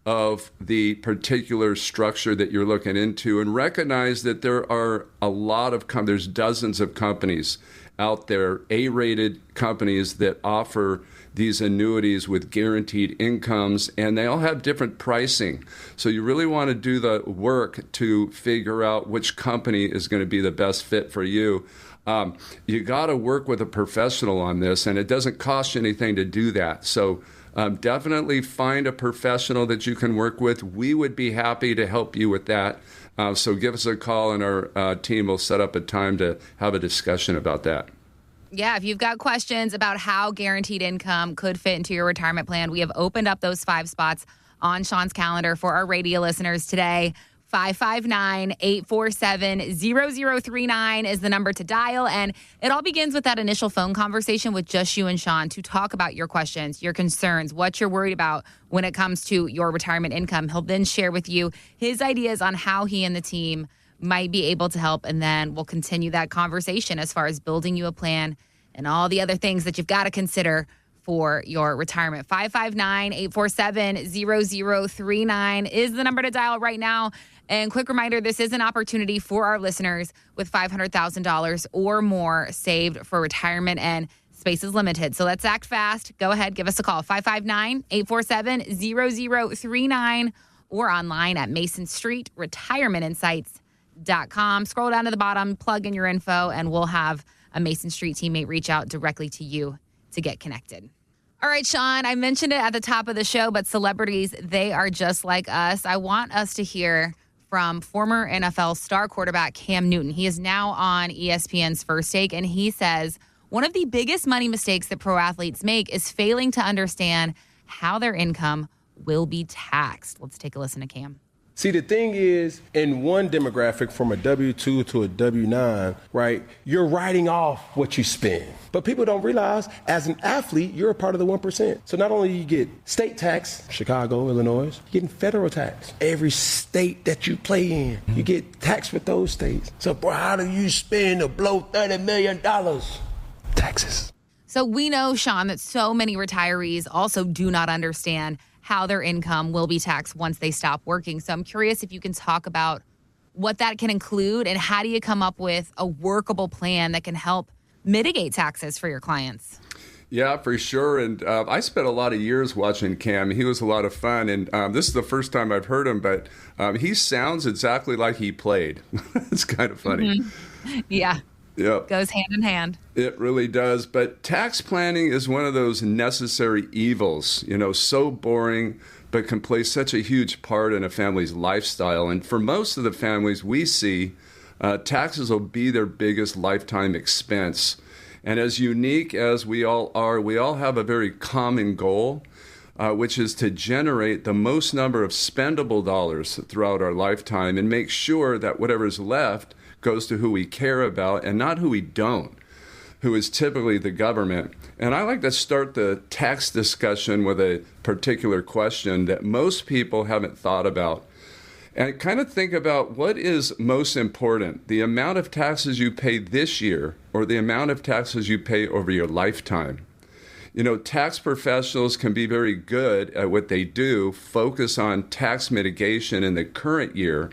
of the particular structure that you're looking into, and recognize that there are a lot of there's dozens of companies out there, A-rated companies that offer these annuities with guaranteed incomes, and they all have different pricing. So you really want to do the work to figure out which company is going to be the best fit for you. You got to work with a professional on this, and it doesn't cost you anything to do that. So definitely find a professional that you can work with. We would be happy to help you with that. So give us a call, and our team will set up a time to have a discussion about that. Yeah, if you've got questions about how guaranteed income could fit into your retirement plan, we have opened up those 5 spots on Sean's calendar for our radio listeners today. 559-847-0039 is the number to dial. And it all begins with that initial phone conversation with just you and Sean to talk about your questions, your concerns, what you're worried about when it comes to your retirement income. He'll then share with you his ideas on how he and the team might be able to help. And then we'll continue that conversation as far as building you a plan and all the other things that you've got to consider for your retirement. 559-847-0039 is the number to dial right now. And quick reminder, this is an opportunity for our listeners with $500,000 or more saved for retirement, and space is limited. So let's act fast. Go ahead, give us a call, 559-847-0039, or online at MasonStreetRetirementInsights.com. Scroll down to the bottom, plug in your info, and we'll have a Mason Street teammate reach out directly to you to get connected. All right, Sean, I mentioned it at the top of the show, but celebrities, they are just like us. I want us to hear from former NFL star quarterback Cam Newton. He is now on ESPN's First Take, and he says one of the biggest money mistakes that pro athletes make is failing to understand how their income will be taxed. Let's take a listen to Cam. See, the thing is, in one demographic, from a W-2 to a W-9, right, you're writing off what you spend. But people don't realize, as an athlete, you're a part of the 1%. So not only you get state tax, Chicago, Illinois, you're getting federal tax. Every state that you play in, you get taxed with those states. So, boy, how do you spend to blow $30 million? Taxes. So we know, Sean, that so many retirees also do not understand how their income will be taxed once they stop working. So I'm curious if you can talk about what that can include and how do you come up with a workable plan that can help mitigate taxes for your clients? Yeah, for sure. And I spent a lot of years watching Cam. He was a lot of fun. And this is the first time I've heard him, but he sounds exactly like he played. It's kind of funny. Mm-hmm. Yeah. Yep. Goes hand in hand. It really does. But tax planning is one of those necessary evils, so boring, but can play such a huge part in a family's lifestyle. And for most of the families we see, taxes will be their biggest lifetime expense. And as unique as we all are, we all have a very common goal, which is to generate the most number of spendable dollars throughout our lifetime and make sure that whatever is left goes to who we care about and not who we don't, who is typically the government. And I like to start the tax discussion with a particular question that most people haven't thought about. And kind of think about what is most important, the amount of taxes you pay this year or the amount of taxes you pay over your lifetime. Tax professionals can be very good at what they do, focus on tax mitigation in the current year.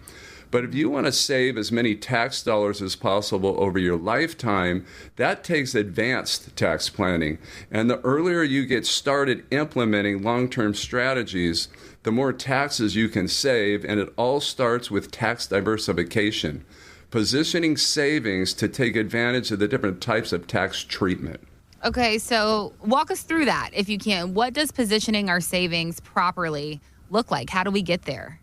But if you want to save as many tax dollars as possible over your lifetime, that takes advanced tax planning. And the earlier you get started implementing long-term strategies, the more taxes you can save. And it all starts with tax diversification, positioning savings to take advantage of the different types of tax treatment. Okay, so walk us through that if you can. What does positioning our savings properly look like? How do we get there?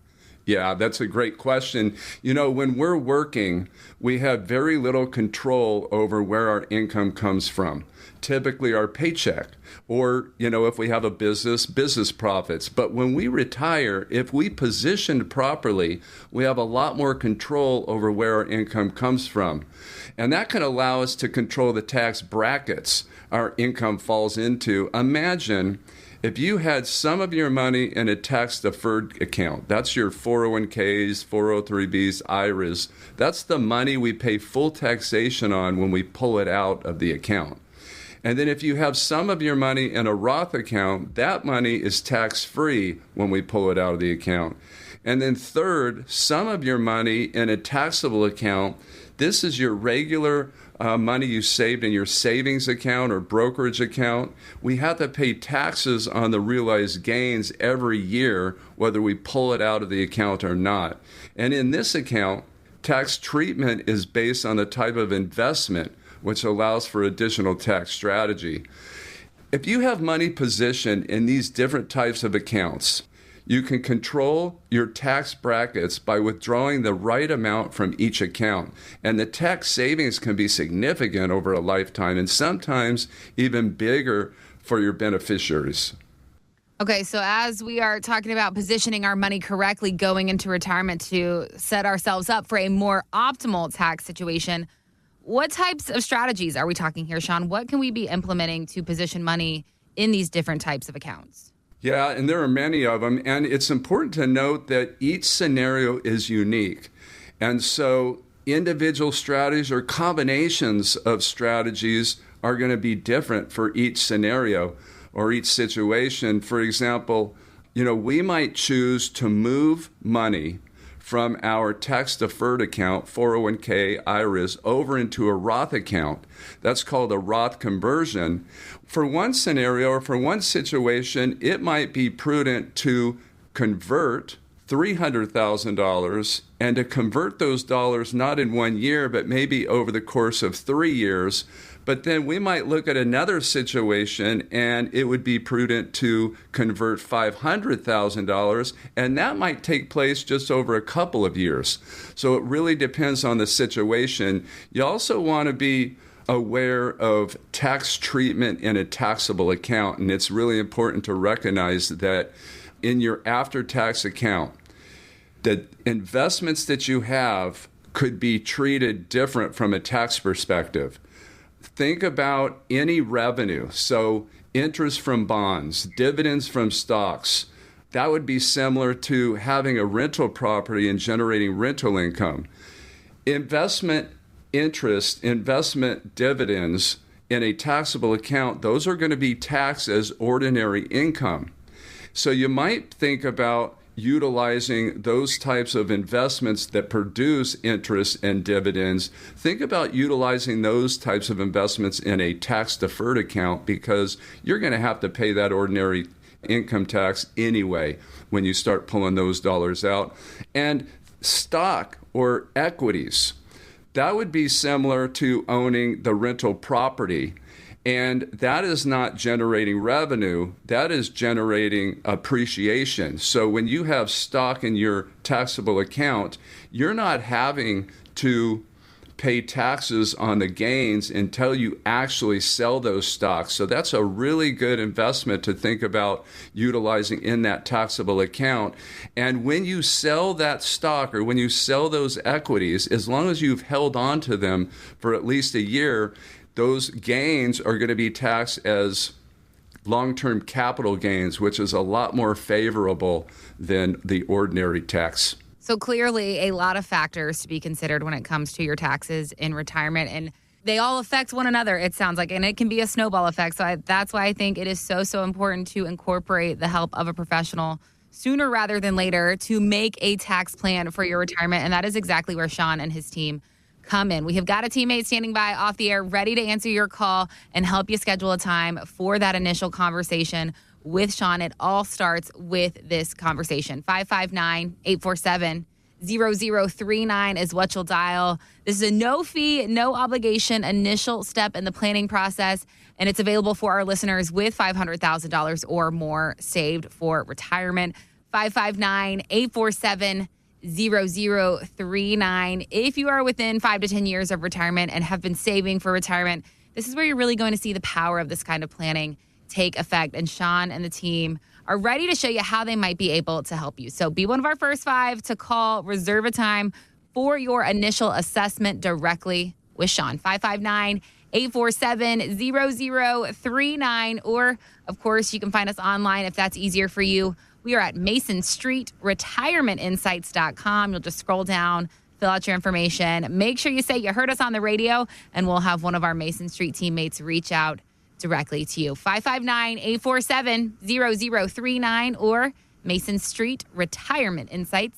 Yeah, that's a great question. When we're working, we have very little control over where our income comes from. Typically our paycheck, or, if we have a business profits. But when we retire, if we positioned properly, we have a lot more control over where our income comes from. And that can allow us to control the tax brackets our income falls into. Imagine if you had some of your money in a tax-deferred account. That's your 401ks, 403bs, IRAs. That's the money we pay full taxation on when we pull it out of the account. And then if you have some of your money in a Roth account, that money is tax-free when we pull it out of the account. And then third, some of your money in a taxable account. This is your regular money you saved in your savings account or brokerage account. We have to pay taxes on the realized gains every year, whether we pull it out of the account or not. And in this account, tax treatment is based on the type of investment, which allows for additional tax strategy. If you have money positioned in these different types of accounts, you can control your tax brackets by withdrawing the right amount from each account. And the tax savings can be significant over a lifetime and sometimes even bigger for your beneficiaries. Okay, so as we are talking about positioning our money correctly going into retirement to set ourselves up for a more optimal tax situation, what types of strategies are we talking here, Sean? What can we be implementing to position money in these different types of accounts? Yeah, and there are many of them. And it's important to note that each scenario is unique. And so individual strategies or combinations of strategies are going to be different for each scenario or each situation. For example, we might choose to move money from our tax-deferred account, 401k, IRAs, over into a Roth account. That's called a Roth conversion. For one scenario or for one situation, it might be prudent to convert $300,000 and to convert those dollars not in 1 year, but maybe over the course of 3 years. But then we might look at another situation and it would be prudent to convert $500,000, and that might take place just over a couple of years. So it really depends on the situation. You also want to be aware of tax treatment in a taxable account, and it's really important to recognize that in your after-tax account, the investments that you have could be treated different from a tax perspective. Think about any revenue, so interest from bonds, dividends from stocks. That would be similar to having a rental property and generating rental income. Investment interest, investment dividends in a taxable account, those are going to be taxed as ordinary income. So you might think about utilizing those types of investments that produce interest and dividends. Think about utilizing those types of investments in a tax-deferred account because you're going to have to pay that ordinary income tax anyway when you start pulling those dollars out. And stock or equities, that would be similar to owning the rental property. And that is not generating revenue, that is generating appreciation. So when you have stock in your taxable account, you're not having to pay taxes on the gains until you actually sell those stocks. So that's a really good investment to think about utilizing in that taxable account. And when you sell that stock or when you sell those equities, as long as you've held on to them for at least a year, those gains are going to be taxed as long-term capital gains, which is a lot more favorable than the ordinary tax. So clearly a lot of factors to be considered when it comes to your taxes in retirement, and they all affect one another, it sounds like, and it can be a snowball effect. So that's why I think it is so important to incorporate the help of a professional sooner rather than later to make a tax plan for your retirement, and that is exactly where Sean and his team come in. We have got a teammate standing by off the air ready to answer your call and help you schedule a time for that initial conversation with Sean. It all starts with this conversation. 559-847-0039 is what you'll dial. This is a no-fee, no obligation initial step in the planning process, and it's available for our listeners with $500,000 or more saved for retirement. 559-847-0039. If you are within 5 to 10 years of retirement and have been saving for retirement, this is where you're really going to see the power of this kind of planning take effect. And Sean and the team are ready to show you how they might be able to help you. So be one of our first 5 to call, reserve a time for your initial assessment directly with Sean. 559-847-0039. Or, of course, you can find us online if that's easier for you. We are at MasonStreetRetirementInsights.com. You'll just scroll down, fill out your information. Make sure you say you heard us on the radio, and we'll have one of our Mason Street teammates reach out directly to you. 559-847-0039 or MasonStreetRetirementInsights.com.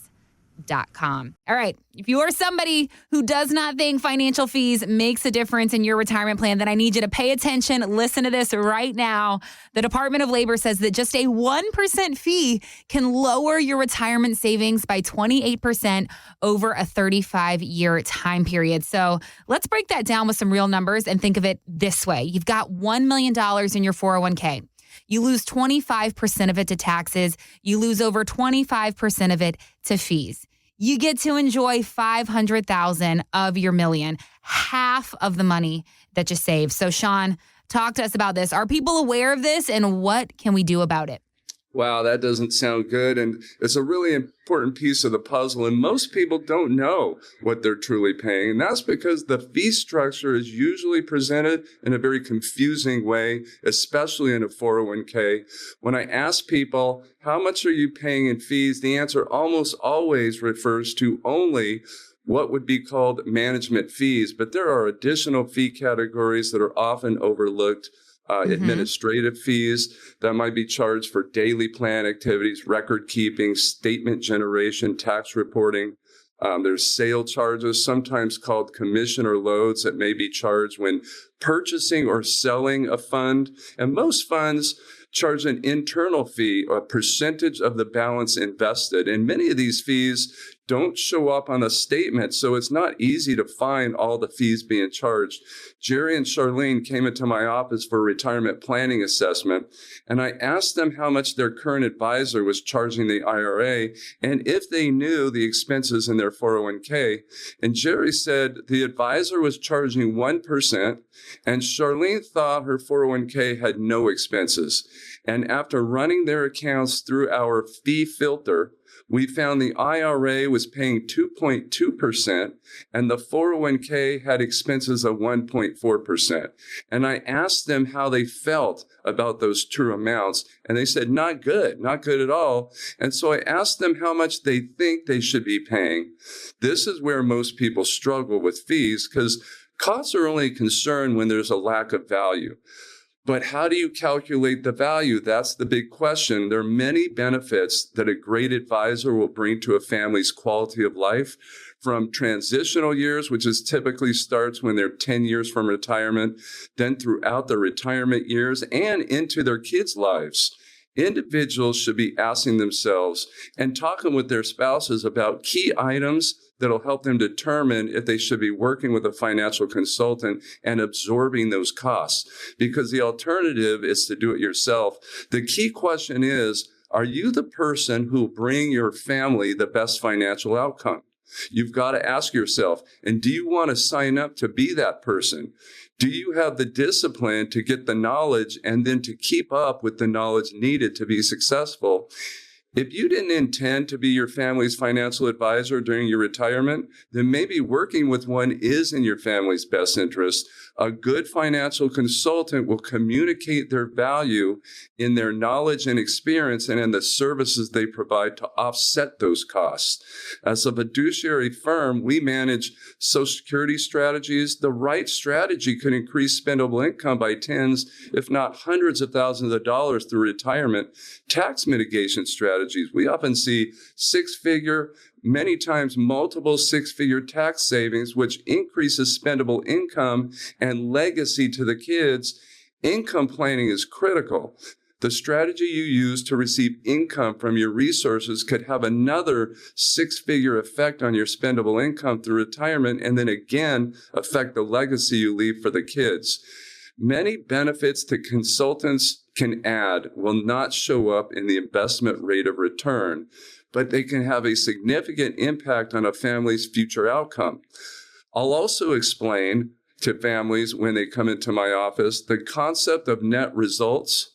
All right. If you are somebody who does not think financial fees makes a difference in your retirement plan, then I need you to pay attention. Listen to this right now. The Department of Labor says that just a 1% fee can lower your retirement savings by 28% over a 35-year time period. So let's break that down with some real numbers and think of it this way. You've got $1 million in your 401k. You lose 25% of it to taxes. You lose over 25% of it to fees. You get to enjoy $500,000 of your million, half of the money that you save. So, Sean, talk to us about this. Are people aware of this, and what can we do about it? Wow, that doesn't sound good. And it's a really important piece of the puzzle. And most people don't know what they're truly paying. And that's because the fee structure is usually presented in a very confusing way, especially in a 401k. When I ask people, how much are you paying in fees? The answer almost always refers to only what would be called management fees. But there are additional fee categories that are often overlooked. Administrative fees that might be charged for daily plan activities, record keeping, statement generation, tax reporting. There's sale charges, sometimes called commission or loads, that may be charged when purchasing or selling a fund. And most funds charge an internal fee, a percentage of the balance invested. And many of these fees don't show up on the statement, so it's not easy to find all the fees being charged. Jerry and Charlene came into my office for a retirement planning assessment, and I asked them how much their current advisor was charging the IRA and if they knew the expenses in their 401k. And Jerry said the advisor was charging 1%, and Charlene thought her 401k had no expenses. And after running their accounts through our fee filter, we found the IRA was paying 2.2% and the 401k had expenses of 1.4%. And I asked them how they felt about those true amounts. And they said, not good at all. And so I asked them how much they think they should be paying. This is where most people struggle with fees, because costs are only a concern when there's a lack of value. But how do you calculate the value? That's the big question. There are many benefits that a great advisor will bring to a family's quality of life, from transitional years, which is typically starts when they're 10 years from retirement, then throughout their retirement years and into their kids' lives. Individuals should be asking themselves and talking with their spouses about key items that'll help them determine if they should be working with a financial consultant and absorbing those costs, because the alternative is to do it yourself. The key question is, are you the person who will bring your family the best financial outcome? You've got to ask yourself, and do you want to sign up to be that person? Do you have the discipline to get the knowledge and then to keep up with the knowledge needed to be successful? If you didn't intend to be your family's financial advisor during your retirement, then maybe working with one is in your family's best interest. A good financial consultant will communicate their value in their knowledge and experience and in the services they provide to offset those costs. As a fiduciary firm, we manage Social Security strategies. The right strategy could increase spendable income by tens, if not hundreds of thousands of dollars through retirement. Tax mitigation strategies. We often see six-figure, many times multiple six-figure tax savings, which increases spendable income and legacy to the kids. Income planning is critical. The strategy you use to receive income from your resources could have another six-figure effect on your spendable income through retirement, and then again affect the legacy you leave for the kids. Many benefits that consultants can add will not show up in the investment rate of return, but they can have a significant impact on a family's future outcome. I'll also explain to families when they come into my office the concept of net results,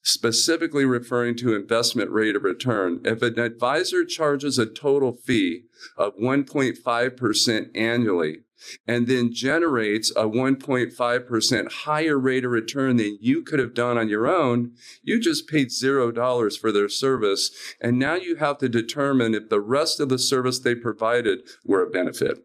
specifically referring to investment rate of return. If an advisor charges a total fee of 1.5% annually, and then generates a 1.5% higher rate of return than you could have done on your own, you just paid $0 for their service. And now you have to determine if the rest of the service they provided were a benefit.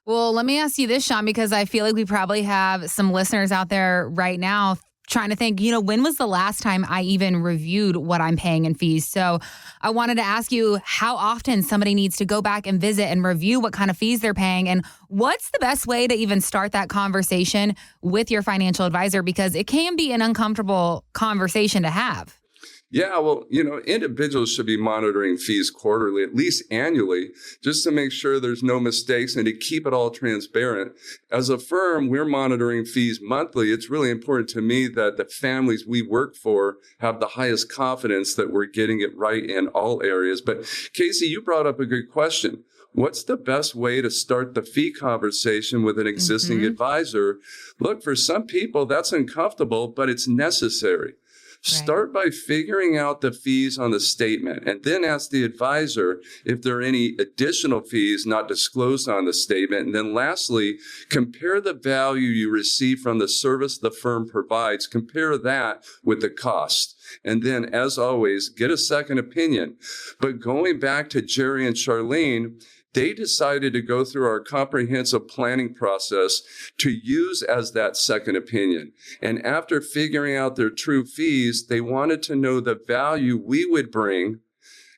Well, let me ask you this, Sean, because I feel like we probably have some listeners out there right now trying to think, when was the last time I even reviewed what I'm paying in fees? So I wanted to ask you how often somebody needs to go back and visit and review what kind of fees they're paying, and what's the best way to even start that conversation with your financial advisor, because it can be an uncomfortable conversation to have. Yeah, well, individuals should be monitoring fees quarterly, at least annually, just to make sure there's no mistakes and to keep it all transparent. As a firm, we're monitoring fees monthly. It's really important to me that the families we work for have the highest confidence that we're getting it right in all areas. But Casey, you brought up a good question. What's the best way to start the fee conversation with an existing advisor? Look, for some people, that's uncomfortable, but it's necessary. Start by figuring out the fees on the statement and then ask the advisor if there are any additional fees not disclosed on the statement. And then lastly, compare the value you receive from the service the firm provides. Compare that with the cost. And then, as always, get a second opinion. But going back to Jerry and Charlene, they decided to go through our comprehensive planning process to use as that second opinion. And after figuring out their true fees, they wanted to know the value we would bring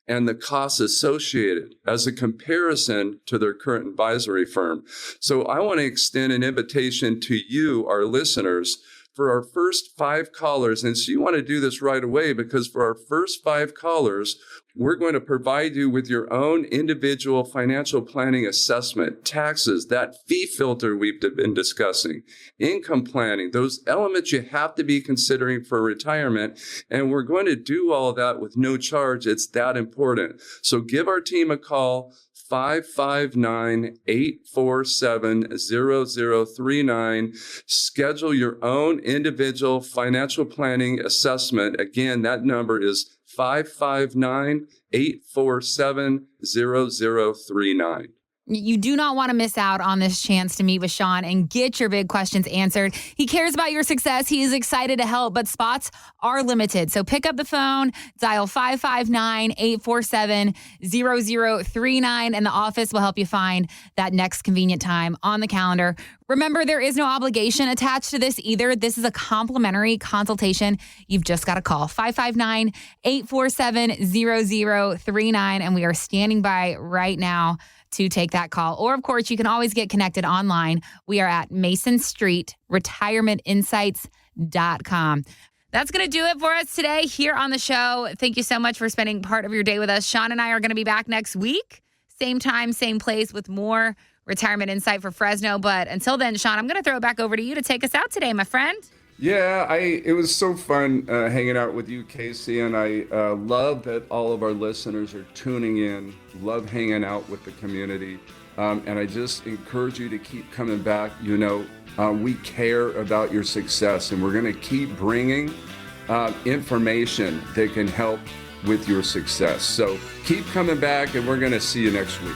and the costs associated as a comparison to their current advisory firm. So I want to extend an invitation to you, our listeners, for our first 5 callers. And so you want to do this right away, because for our first 5 callers, we're going to provide you with your own individual financial planning assessment, taxes, that fee filter we've been discussing, income planning, those elements you have to be considering for retirement. And we're going to do all of that with no charge. It's that important. So give our team a call, 559-847-0039. Schedule your own individual financial planning assessment. Again, that number is 559-847-0039. You do not want to miss out on this chance to meet with Sean and get your big questions answered. He cares about your success. He is excited to help, but spots are limited. So pick up the phone, dial 559-847-0039, and the office will help you find that next convenient time on the calendar. Remember, there is no obligation attached to this either. This is a complimentary consultation. You've just got to call 559-847-0039, and we are standing by right now to take that call. Or, of course, you can always get connected online. We are at Mason Street RetirementInsights.com. That's going to do it for us today here on the show. Thank you so much for spending part of your day with us. Sean and I are going to be back next week. Same time, same place, with more retirement insight for Fresno. But until then, Sean, I'm going to throw it back over to you to take us out today, my friend. Yeah, it was so fun hanging out with you, Casey, and I love that all of our listeners are tuning in, love hanging out with the community, and I just encourage you to keep coming back. We care about your success, and we're going to keep bringing information that can help with your success. So keep coming back, and we're going to see you next week.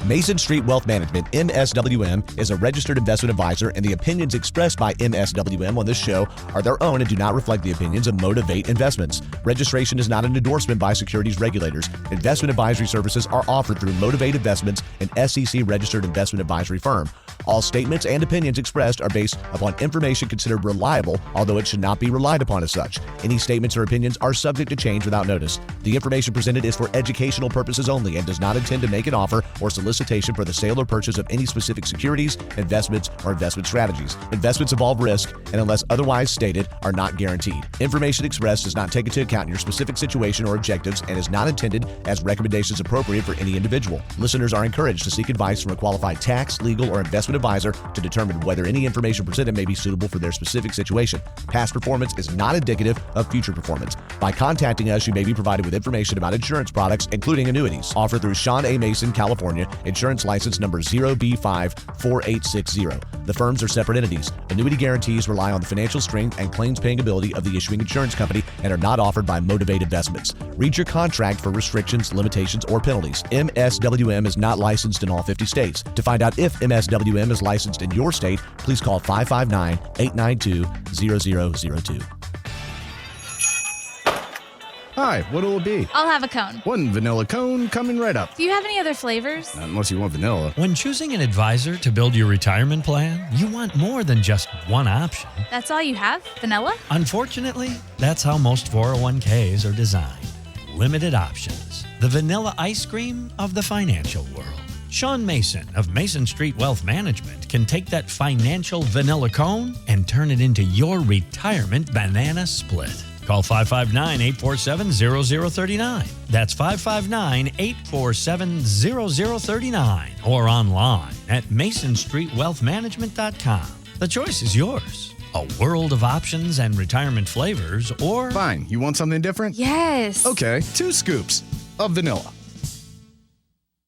Mason Street Wealth Management, MSWM, is a registered investment advisor, and the opinions expressed by MSWM on this show are their own and do not reflect the opinions of Motivate Investments. Registration is not an endorsement by securities regulators. Investment advisory services are offered through Motivate Investments, an SEC-registered investment advisory firm. All statements and opinions expressed are based upon information considered reliable, although it should not be relied upon as such. Any statements or opinions are subject to change without notice. The information presented is for educational purposes only and does not intend to make an offer or solicitation for the sale or purchase of any specific securities, investments, or investment strategies. Investments involve risk and, unless otherwise stated, are not guaranteed. Information expressed does not take into account your specific situation or objectives and is not intended as recommendations appropriate for any individual. Listeners are encouraged to seek advice from a qualified tax, legal, or investment advisor to determine whether any information presented may be suitable for their specific situation. Past performance is not indicative of future performance. By contacting us, you may be provided with information about insurance products, including annuities, offered through Sean A. Mason, California, insurance license number 0B54860. The firms are separate entities. Annuity guarantees rely on the financial strength and claims paying ability of the issuing insurance company and are not offered by Motivate Investments. Read your contract for restrictions, limitations, or penalties. MSWM is not licensed in all 50 states. To find out if MSWM is licensed in your state, please call 559-892-0002. Hi, what'll it be? I'll have a cone. One vanilla cone coming right up. Do you have any other flavors? Not unless you want vanilla. When choosing an advisor to build your retirement plan, you want more than just one option. That's all you have? Vanilla? Unfortunately, that's how most 401ks are designed. Limited options. The vanilla ice cream of the financial world. Sean Mason of Mason Street Wealth Management can take that financial vanilla cone and turn it into your retirement banana split. Call 559-847-0039. That's 559-847-0039 or online at masonstreetwealthmanagement.com. The choice is yours. A world of options and retirement flavors, or... Fine, you want something different? Yes. Okay, 2 scoops of vanilla.